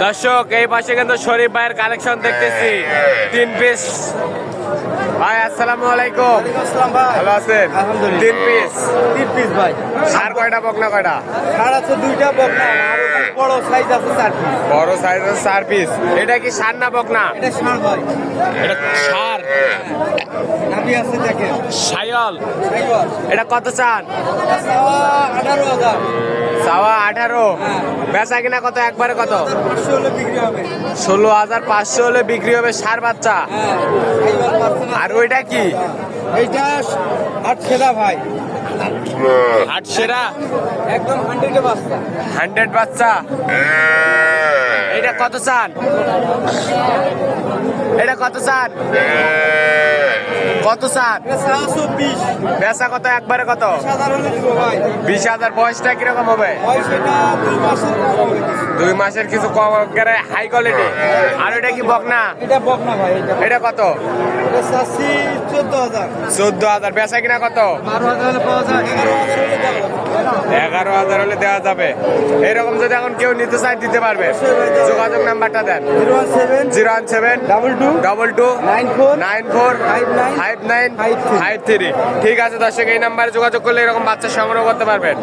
দর্শক এই পাশে কিন্তু শরীফ ভাইয়ের কালেকশন দেখতেছি 3 পিস। ভাই আসসালামু আলাইকুম। আসসালাম ভাই। ভালো আছেন? আলহামদুলিল্লাহ। 3 পিস। 3 পিস ভাই। সার কয়টা বকনা কয়টা? সার আছে 2টা বকনা আর বড় সাইজ আছে 4 পিস। বড় সাইজের 4 পিস। এটা কি সার না বকনা? এটা সার ভাই। এটা সার। নাভি আছে দেখেন। সায়ল। এইবার এটা কত চান? সাওয়া 18,000। সাওয়া 18। বেচা কিনা কত একবারে কত? 500 হলে বিক্রি হবে। 16,500 হলে বিক্রি হবে সার বাচ্চা। হ্যাঁ। এইবার পাচ্ছেন। আর ওইটা কি? এইটা 8 ছেলা ভাই। 8 সেরা একদম 100 বাচ্চা। 100 বাচ্চা। এটা কত চান? এটা কত চান? কত চান? এটা 720। বেচা কত একবারে কত? 20,000 হলে দিব ভাই। 20,000। বয়সটা কিরকম হবে? বয়স এটা 2 মাসের হবে কিছু। 2 মাসের কিছু কম করে হাই কোয়ালিটি। আর এটা কি বকনা? এটা বকনা ভাই। এটা কত? এটা চাচ্ছি 14,000। 14,000। বেচা কিনা কত? 12,000 হলে পাওয়া যায়। 11,000 হলে দেবো। 11,000 হলে দেওয়া যাবে। এরকম যদি এখন কেউ নিতে চায় দিতে পারবে। যোগাযোগ নাম্বারটা দেন। 017 017 22 22 94 94 59 59 53। ঠিক আছে দর্শক, এই নাম্বারে যোগাযোগ করলে এরকম বাচ্চা সংগ্রহ করতে পারবেন।